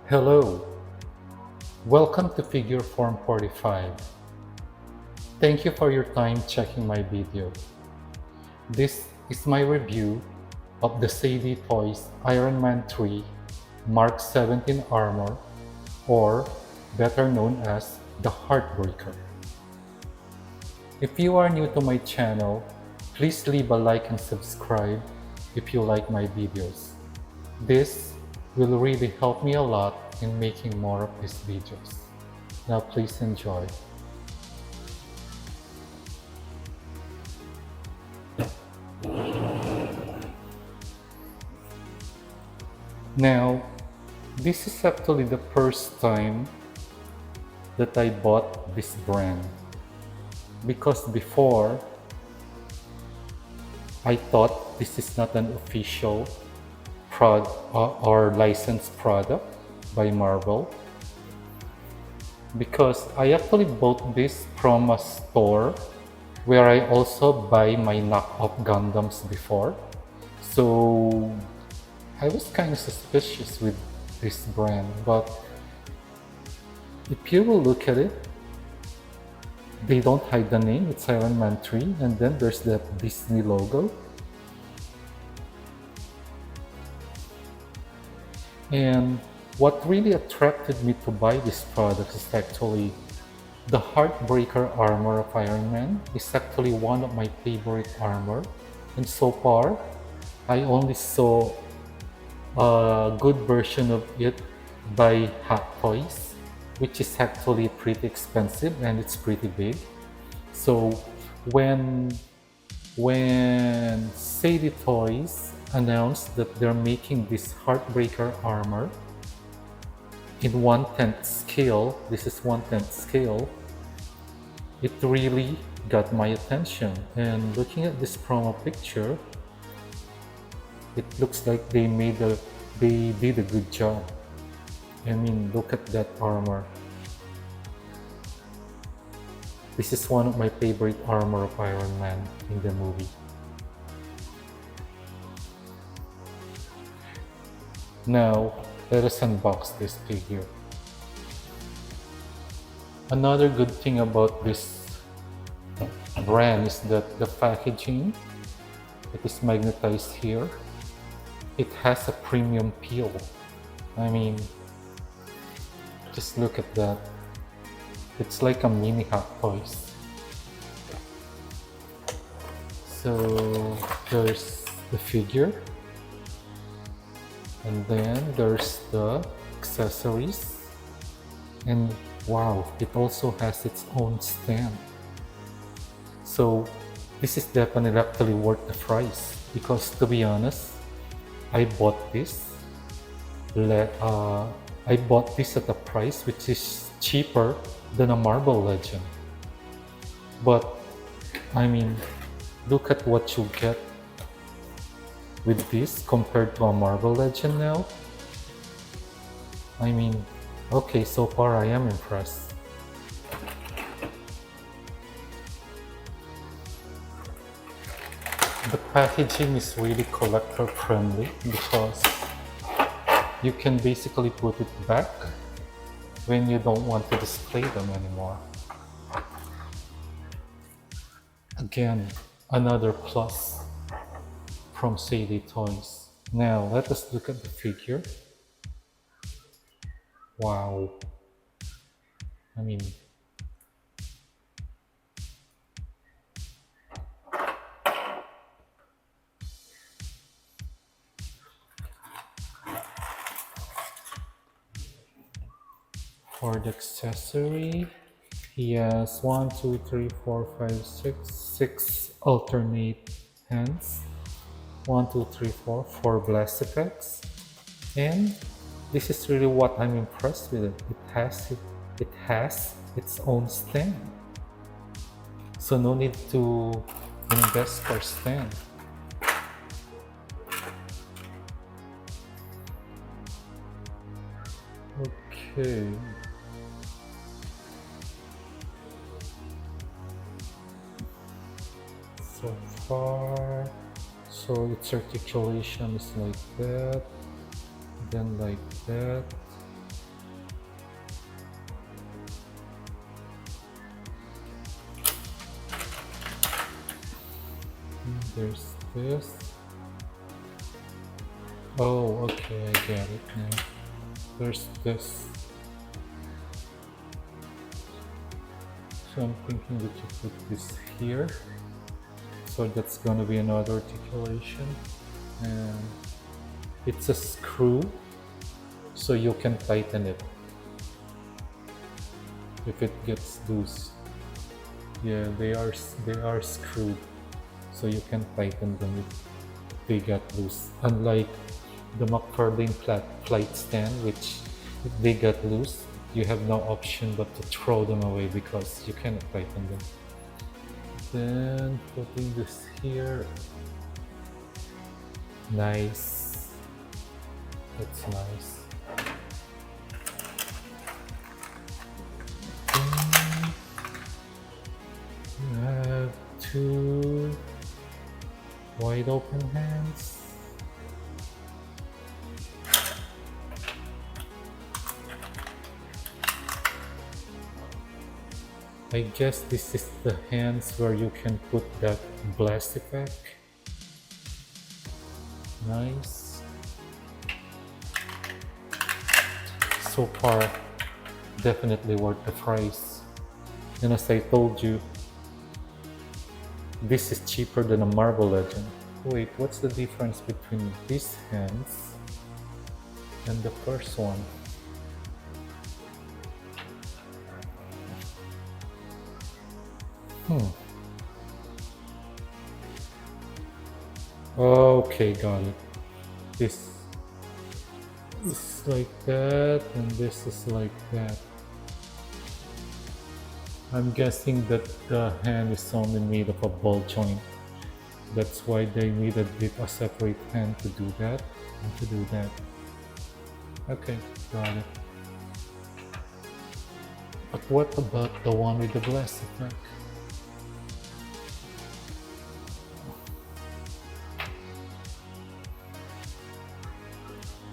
Hello, welcome to Figure Form 45. Thank you for your time checking my video. This is my review of the Sadie Toys Iron Man 3 Mark XVII Armor, or better known as the Heartbreaker. If you are new to my channel, please leave a like and subscribe if you like my videos. This will really help me a lot in making more of these videos. Now please enjoy. Now, this is actually the first time that I bought this brand, because before I thought this is not an official or licensed product by Marvel, because I actually bought this from a store where I also buy my knockoff Gundams before. So I was kind of suspicious with this brand, but if you will look at it, they don't hide the name. It's Iron Man 3, and then there's that Disney logo. And what really attracted me to buy this product is actually the Heartbreaker Armor of Iron Man. Is actually one of my favorite armor, and so far I only saw a good version of it by Hot Toys, which is actually pretty expensive and it's pretty big. So when Sadie Toys announced that they're making this Heartbreaker armor in 1/10 scale, this is 1/10 scale, it really got my attention. And looking at this promo picture, it looks like they did a good job. I mean, look at that armor. This is one of my favorite armor of Iron Man in the movie. Now, let us unbox this figure. Another good thing about this brand is that the packaging, it is magnetized here. It has a premium peel. I mean, just look at that. It's like a mini Hot Toys. So there's the figure, and then there's the accessories, and wow, it also has its own stand. So this is definitely actually worth the price, because to be honest, I bought this at a price which is cheaper than a Marvel Legend. But I mean, look at what you get with this compared to a Marvel Legend now. I mean, okay, so far I am impressed. The packaging is really collector friendly, because you can basically put it back when you don't want to display them anymore. Again, another plus from Sadie Toys. Now let us look at the figure. Wow. I mean, for the accessory, he has 1, 2, 3, 4, 5, 6 alternate hands. 1, 2, 3, 4, 4 blast effects. And this is really what I'm impressed with it. It has its own stand. So no need to invest for stand. Okay. So far, so its articulation is like that, then like that, There's this. Oh, okay, I get it now. There's this. So I'm thinking that you put this here. So that's gonna be another articulation. And it's a screw, so you can tighten it if it gets loose. Yeah, they are screwed, so you can tighten them if they get loose. Unlike the McFarlane flight stand, which if they get loose, you have no option but to throw them away because you cannot tighten them. Then putting this here. Nice. That's nice. Then you have two wide open hands. I guess this is the hands where you can put that blast effect. Nice. So far, definitely worth the price. And as I told you, this is cheaper than a Marble Legend. Wait, what's the difference between these hands and the first one? Okay, got it. This is like that, and this is like that. I'm guessing that the hand is only made of a ball joint. That's why they needed a separate hand to do that and to do that. Okay, got it. But what about the one with the blast effect?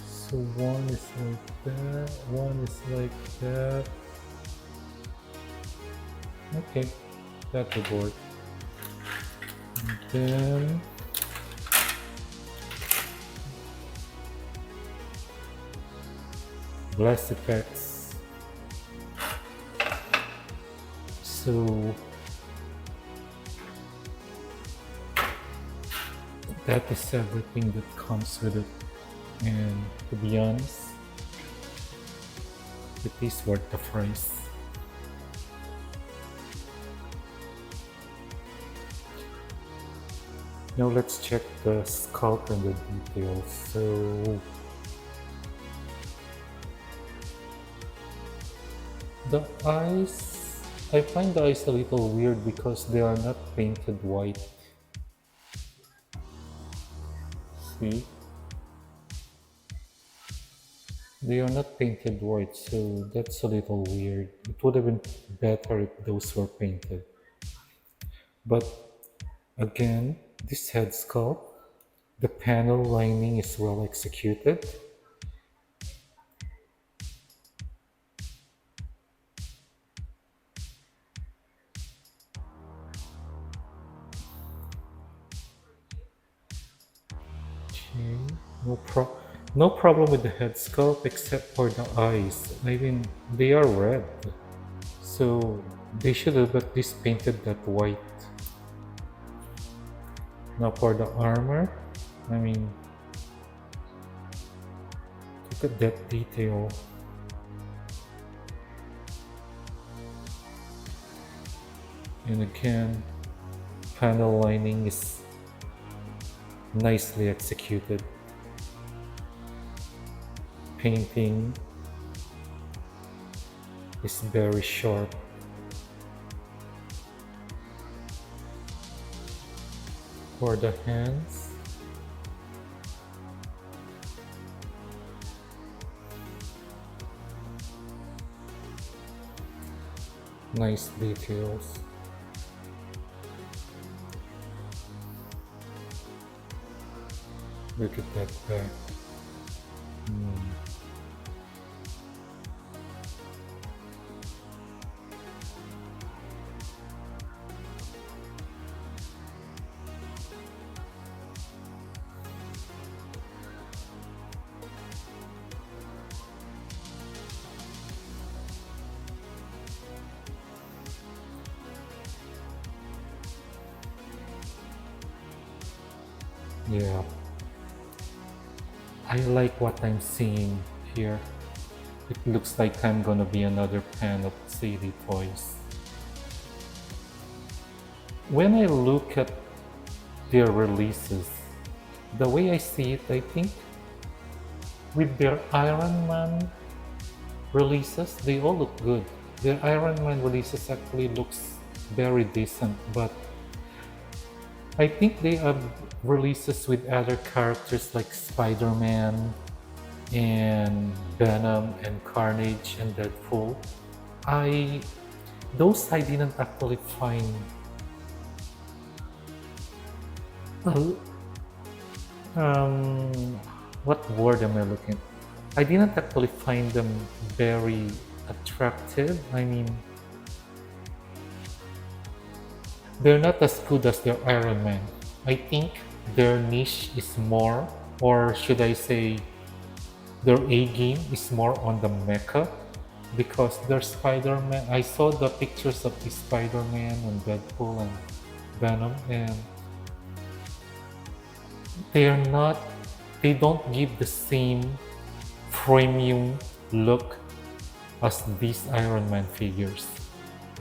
So one is like that, one is like that. Okay, that would work. And then blast effects. So that is everything that comes with it. And to be honest, it is worth the price. Now let's check the sculpt and the details. So the eyes, I find the eyes a little weird because they are not painted white. See? They are not painted white, so that's a little weird. It would have been better if those were painted. But again, this head sculpt, the panel lining is well executed. Okay, no problem with the head sculpt except for the eyes. I mean, they are red. So they should have at least painted that white. Now for the armor, I mean, look at that detail. And again, panel lining is nicely executed. Painting is very sharp. For the hands, nice details. Look at that back. Yeah, I like what I'm seeing here. It looks like I'm gonna be another fan of Sadie toys. When I look at their releases, the way I see it, I think with their Iron Man releases, they all look good. Their Iron Man releases actually looks very decent, but I think they have releases with other characters like Spider-Man and Venom and Carnage and Deadpool. I those I didn't actually find uh, um what word am I looking? I didn't actually find them very attractive. I mean, they're not as good as their Iron Man. I think their niche is more, or should I say, their A game is more on the mecha because their Spider-Man. I saw the pictures of the Spider-Man and Deadpool and Venom, and they're not. They don't give the same premium look as these Iron Man figures.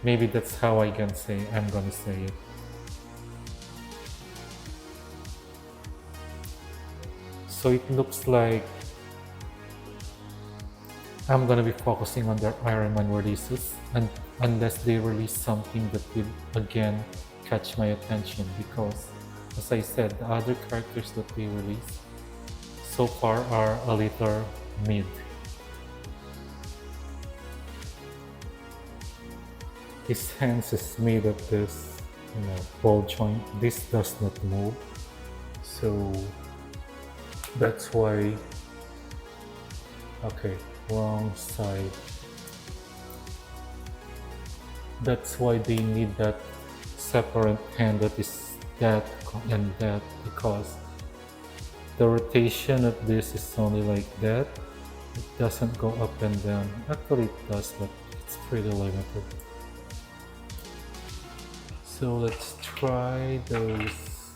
Maybe that's how I'm gonna say it. So it looks like I'm gonna be focusing on their Iron Man releases, and unless they release something that will again catch my attention, because as I said, the other characters that they release so far are a little mid. His hands is made of this, ball joint. This does not move, so that's why. Okay, wrong side. That's why they need that separate hand that is that and that, because the rotation of this is only like that. It doesn't go up and down. Actually, it does, but it's pretty limited. So let's try those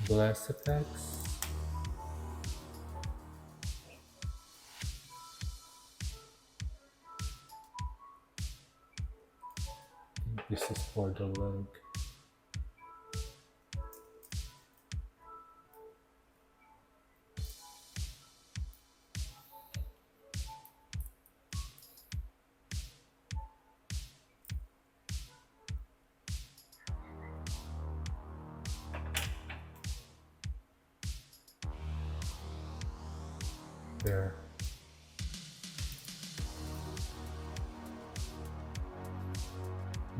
blast attacks. This is for the leg. There.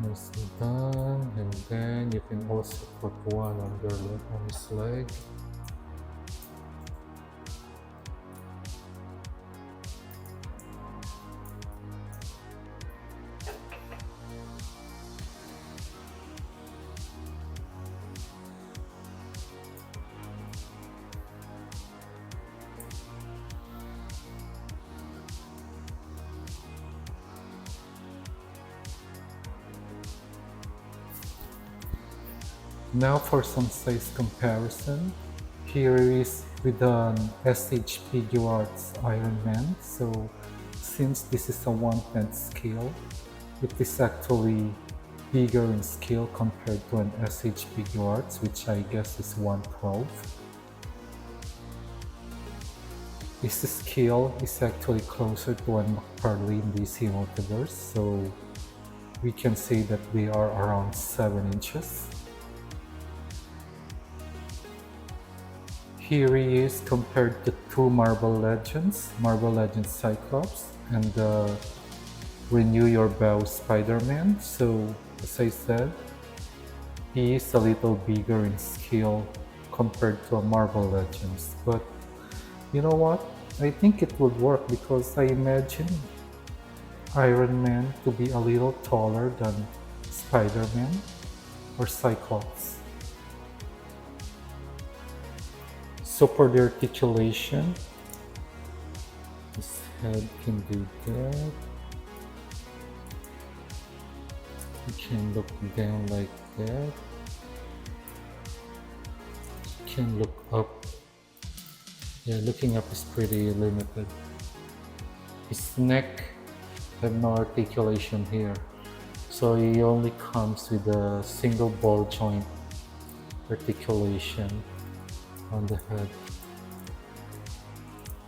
Nicely done. And then you can also put one on his leg. Now for some size comparison. Here is with an SH Figuarts Iron Man. So since this is a 1/10 scale, it is actually bigger in scale compared to an SH Figuarts, which I guess is 1/12. This scale is actually closer to an McFarlane DC Multiverse, so we can say that they are around 7 inches. Here he is compared to two Marvel Legends Cyclops and the Renew Your Bow Spider-Man. So as I said, he is a little bigger in scale compared to a Marvel Legends. But you know what? I think it would work because I imagine Iron Man to be a little taller than Spider-Man or Cyclops. So for the articulation, his head can do that. He can look down like that. He can look up. Yeah, looking up is pretty limited. His neck have no articulation here, so he only comes with a single ball joint articulation on the head.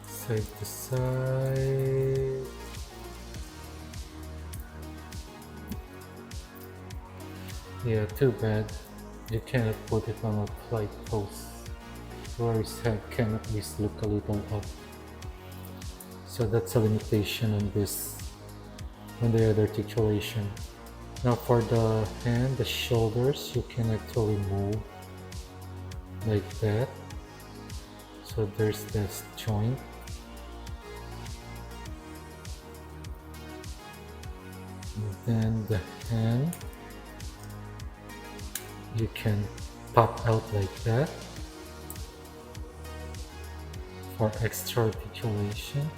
Side to side. Yeah, too bad. You cannot put it on a flight post where his head can at least look a little up. So that's a limitation on this, on the other articulation. Now for the hand, the shoulders, you can actually move like that. So there's this joint. And then the hand, you can pop out like that for extra articulation.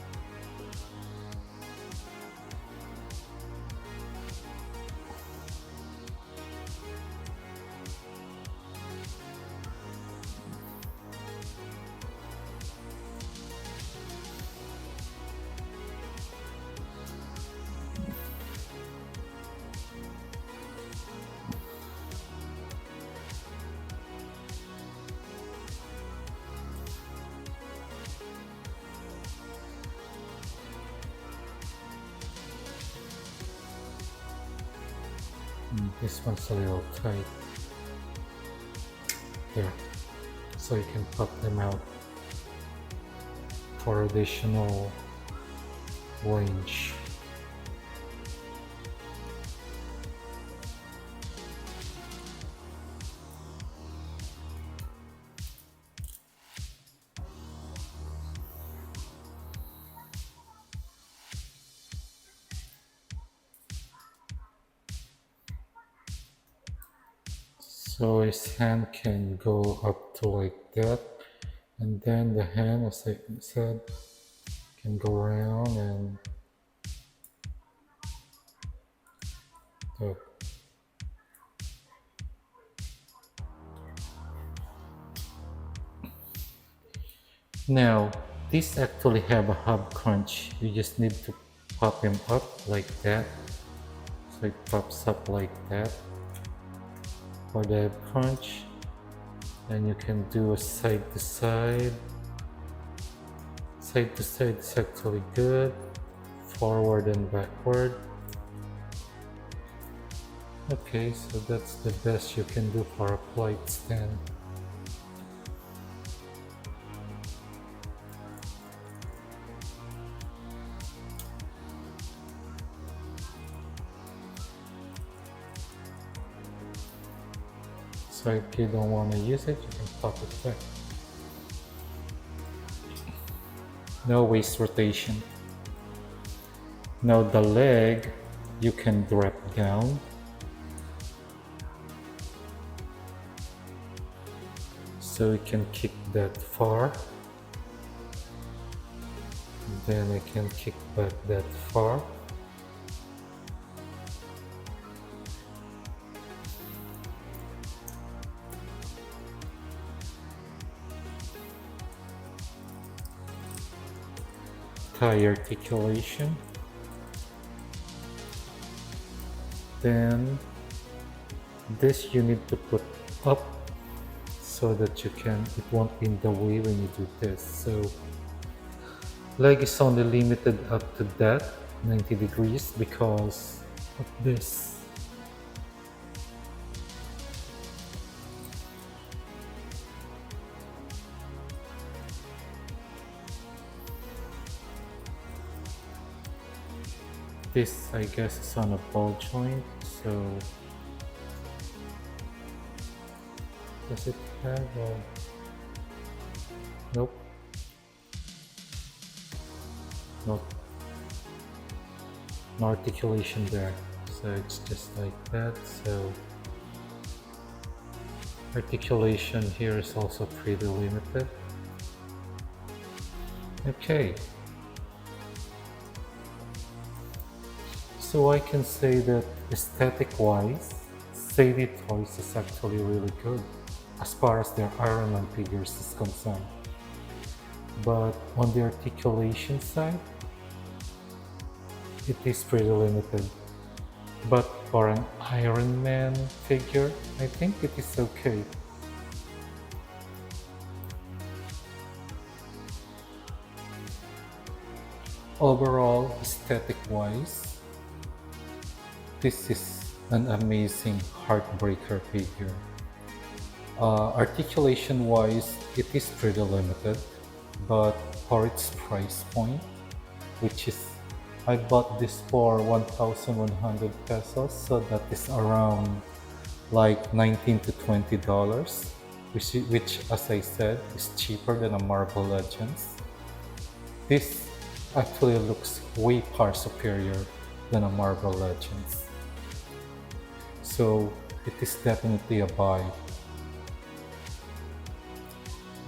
This one's a little tight here, so you can pop them out for additional range. So his hand can go up to like that, and then the hand, as I said, can go around and oh. Now these actually have a hub crunch. You just need to pop him up like that, so it pops up like that for the hub crunch. And you can do a side to side. Side to side is actually good. Forward and backward. Okay, so that's the best you can do for a flight stand. So if you don't want to use it, you can pop it back. No waist rotation. Now the leg, you can drop down. So you can kick that far. Then I can kick back that far. Thigh articulation. Then this you need to put up so that it won't be in the way when you do this. So leg is only limited up to that 90 degrees because of this. This, I guess, is on a ball joint, so does it have a... Nope. Nope. No articulation there, so it's just like that. So articulation here is also pretty limited. Okay. So I can say that aesthetic-wise, Sadie Toys is actually really good. as far as their Iron Man figures is concerned. But on the articulation side, it is pretty limited. But for an Iron Man figure, I think it is okay. Overall, aesthetic-wise, this is an amazing Heartbreaker figure. Articulation-wise, it is pretty limited, but for its price point, which is I bought this for 1,100 pesos, so that is around like 19 to $20, which as I said is cheaper than a Marvel Legends. This actually looks way far superior than a Marvel Legends. So it is definitely a buy.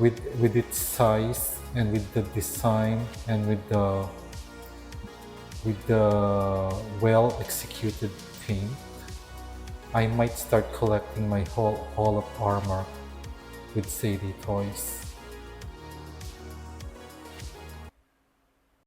With its size and with the design and with the well executed paint, I might start collecting my whole of armor with Sadie toys.